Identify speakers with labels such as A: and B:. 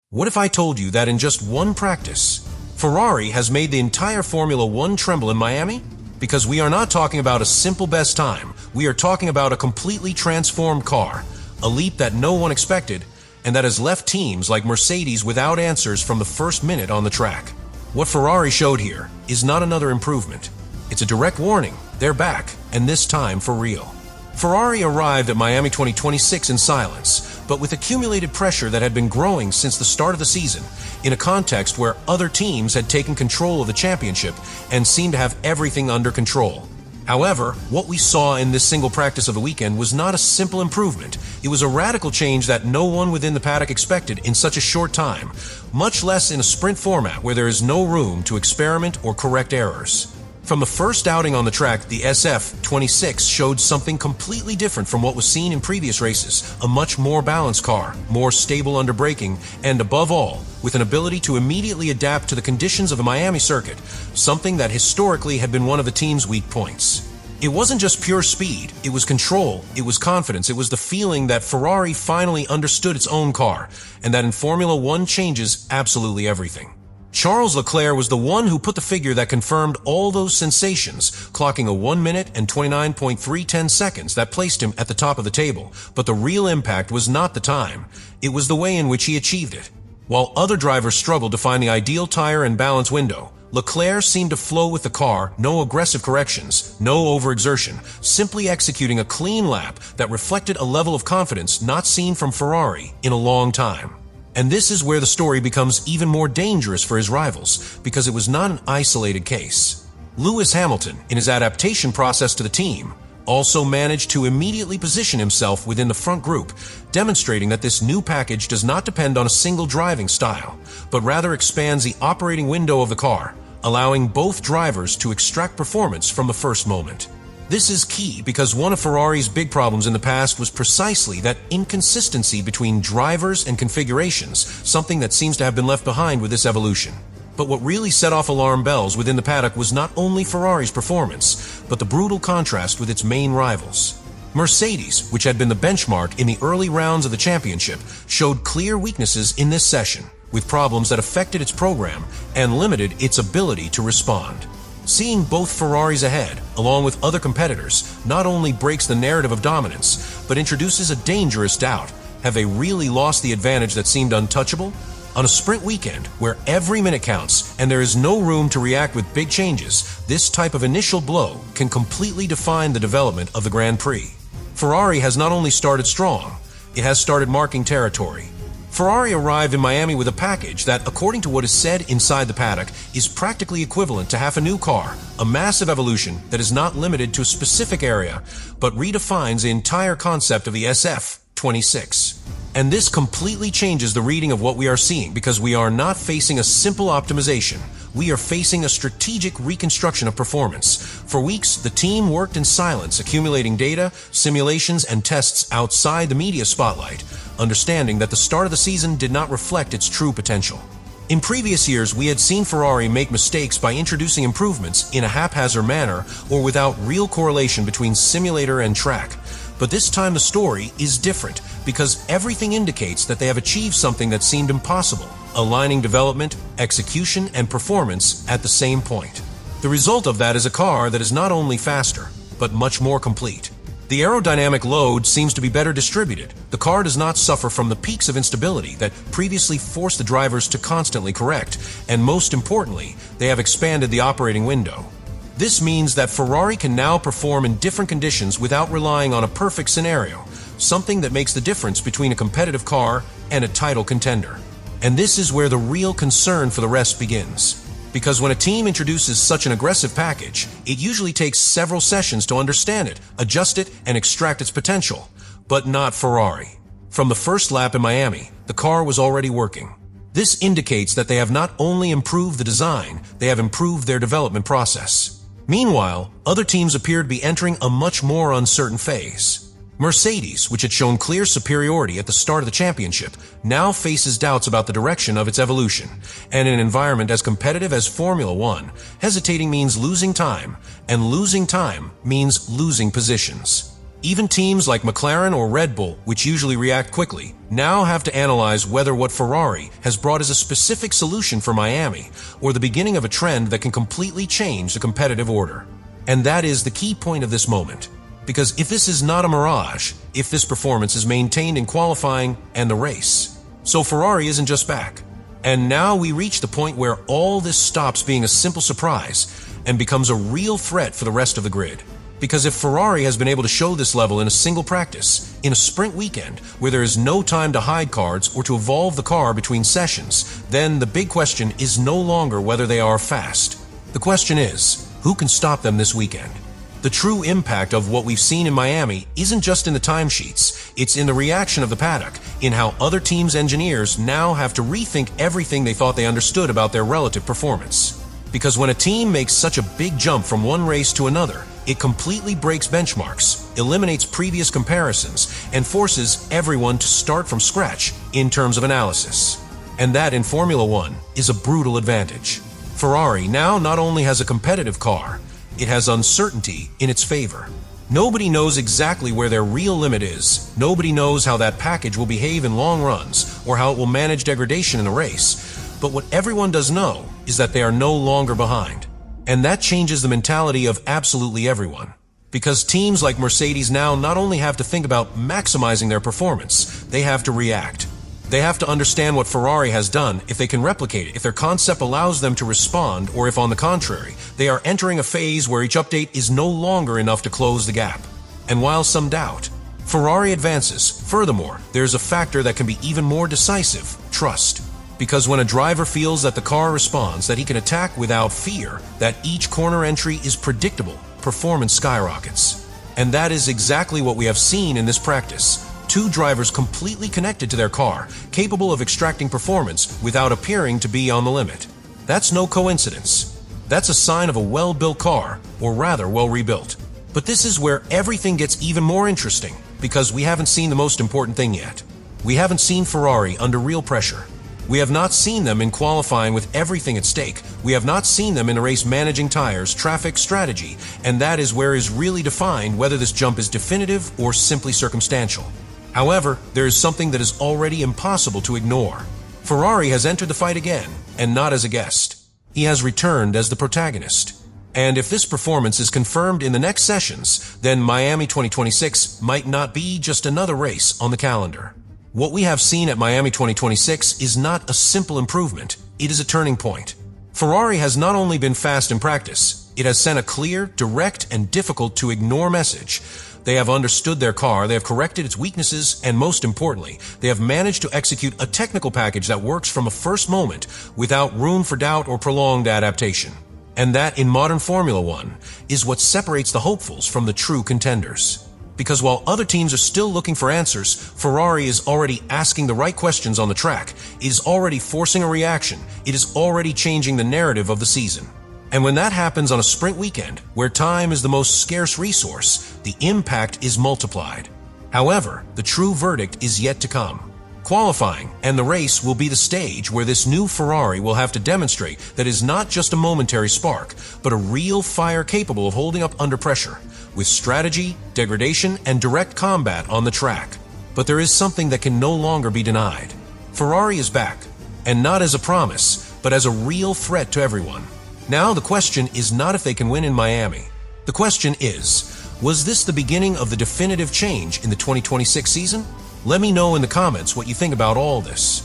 A: What if I told you that in just one practice, Ferrari has made the entire Formula One tremble in Miami? Because we are not talking about a simple best time, we are talking about a completely transformed car, a leap that no one expected, and that has left teams like Mercedes without answers from the first minute on the track. What Ferrari showed here is not another improvement. It's a direct warning, they're back, and this time for real. Ferrari arrived at Miami 2026 in silence, but with accumulated pressure that had been growing since the start of the season, in a context where other teams had taken control of the championship and seemed to have everything under control. However, what we saw in this single practice of the weekend was not a simple improvement. It was a radical change that no one within the paddock expected in such a short time, much less in a sprint format where there is no room to experiment or correct errors. From the first outing on the track, the SF26 showed something completely different from what was seen in previous races, a much more balanced car, more stable under braking, and above all, with an ability to immediately adapt to the conditions of the Miami circuit, something that historically had been one of the team's weak points. It wasn't just pure speed, it was control, it was confidence, it was the feeling that Ferrari finally understood its own car, and that in Formula One changes absolutely everything. Charles Leclerc was the one who put the figure that confirmed all those sensations, clocking a 1 minute and 29.310 seconds that placed him at the top of the table. But the real impact was not the time, it was the way in which he achieved it. While other drivers struggled to find the ideal tire and balance window, Leclerc seemed to flow with the car, no aggressive corrections, no overexertion, simply executing a clean lap that reflected a level of confidence not seen from Ferrari in a long time. And this is where the story becomes even more dangerous for his rivals, because it was not an isolated case. Lewis Hamilton, in his adaptation process to the team, also managed to immediately position himself within the front group, demonstrating that this new package does not depend on a single driving style, but rather expands the operating window of the car, allowing both drivers to extract performance from the first moment. This is key because one of Ferrari's big problems in the past was precisely that inconsistency between drivers and configurations, something that seems to have been left behind with this evolution. But what really set off alarm bells within the paddock was not only Ferrari's performance, but the brutal contrast with its main rivals. Mercedes, which had been the benchmark in the early rounds of the championship, showed clear weaknesses in this session, with problems that affected its program and limited its ability to respond. Seeing both Ferraris ahead, along with other competitors, not only breaks the narrative of dominance, but introduces a dangerous doubt. Have they really lost the advantage that seemed untouchable? On a sprint weekend, where every minute counts and there is no room to react with big changes, this type of initial blow can completely define the development of the Grand Prix. Ferrari has not only started strong, it has started marking territory. Ferrari arrived in Miami with a package that, according to what is said inside the paddock, is practically equivalent to half a new car, a massive evolution that is not limited to a specific area, but redefines the entire concept of the SF26. And this completely changes the reading of what we are seeing, because we are not facing a simple optimization. We are facing a strategic reconstruction of performance. For weeks, the team worked in silence, accumulating data, simulations, and tests outside the media spotlight, understanding that the start of the season did not reflect its true potential. In previous years, we had seen Ferrari make mistakes by introducing improvements in a haphazard manner or without real correlation between simulator and track. But this time the story is different, because everything indicates that they have achieved something that seemed impossible, aligning development, execution, and performance at the same point. The result of that is a car that is not only faster, but much more complete. The aerodynamic load seems to be better distributed. The car does not suffer from the peaks of instability that previously forced the drivers to constantly correct, and most importantly, they have expanded the operating window. This means that Ferrari can now perform in different conditions without relying on a perfect scenario, something that makes the difference between a competitive car and a title contender. And this is where the real concern for the rest begins. Because when a team introduces such an aggressive package, it usually takes several sessions to understand it, adjust it, and extract its potential. But not Ferrari. From the first lap in Miami, the car was already working. This indicates that they have not only improved the design, they have improved their development process. Meanwhile, other teams appear to be entering a much more uncertain phase. Mercedes, which had shown clear superiority at the start of the championship, now faces doubts about the direction of its evolution. And in an environment as competitive as Formula One, hesitating means losing time, and losing time means losing positions. Even teams like McLaren or Red Bull, which usually react quickly, now have to analyze whether what Ferrari has brought is a specific solution for Miami, or the beginning of a trend that can completely change the competitive order. And that is the key point of this moment. Because if this is not a mirage, if this performance is maintained in qualifying and the race, so Ferrari isn't just back. And now we reach the point where all this stops being a simple surprise and becomes a real threat for the rest of the grid. Because if Ferrari has been able to show this level in a single practice, in a sprint weekend, where there is no time to hide cards or to evolve the car between sessions, then the big question is no longer whether they are fast. The question is, who can stop them this weekend? The true impact of what we've seen in Miami isn't just in the timesheets, it's in the reaction of the paddock, in how other teams' engineers now have to rethink everything they thought they understood about their relative performance. Because when a team makes such a big jump from one race to another, it completely breaks benchmarks, eliminates previous comparisons, and forces everyone to start from scratch in terms of analysis. And that, in Formula One, is a brutal advantage. Ferrari now not only has a competitive car, it has uncertainty in its favor. Nobody knows exactly where their real limit is. Nobody knows how that package will behave in long runs or how it will manage degradation in a race. But what everyone does know is that they are no longer behind. And that changes the mentality of absolutely everyone. Because teams like Mercedes now not only have to think about maximizing their performance, they have to react. They have to understand what Ferrari has done, if they can replicate it, if their concept allows them to respond, or if on the contrary, they are entering a phase where each update is no longer enough to close the gap. And while some doubt, Ferrari advances. Furthermore, there's a factor that can be even more decisive: trust. Because when a driver feels that the car responds, that he can attack without fear, that each corner entry is predictable, performance skyrockets. And that is exactly what we have seen in this practice. Two drivers completely connected to their car, capable of extracting performance without appearing to be on the limit. That's no coincidence. That's a sign of a well-built car, or rather well-rebuilt. But this is where everything gets even more interesting, because we haven't seen the most important thing yet. We haven't seen Ferrari under real pressure. We have not seen them in qualifying with everything at stake. We have not seen them in a race managing tires, traffic, strategy, and that is where is really defined whether this jump is definitive or simply circumstantial. However, there is something that is already impossible to ignore. Ferrari has entered the fight again, and not as a guest. He has returned as the protagonist. And if this performance is confirmed in the next sessions, then Miami 2026 might not be just another race on the calendar. What we have seen at Miami 2026 is not a simple improvement, it is a turning point. Ferrari has not only been fast in practice, it has sent a clear, direct, and difficult to ignore message. They have understood their car, they have corrected its weaknesses, and most importantly, they have managed to execute a technical package that works from a first moment without room for doubt or prolonged adaptation. And that, in modern Formula One, is what separates the hopefuls from the true contenders. Because while other teams are still looking for answers, Ferrari is already asking the right questions on the track, it is already forcing a reaction, it is already changing the narrative of the season. And when that happens on a sprint weekend, where time is the most scarce resource, the impact is multiplied. However, the true verdict is yet to come. Qualifying and the race will be the stage where this new Ferrari will have to demonstrate that it is not just a momentary spark, but a real fire capable of holding up under pressure, with strategy, degradation, and direct combat on the track. But there is something that can no longer be denied. Ferrari is back, and not as a promise, but as a real threat to everyone. Now the question is not if they can win in Miami. The question is, was this the beginning of the definitive change in the 2026 season? Let me know in the comments what you think about all this.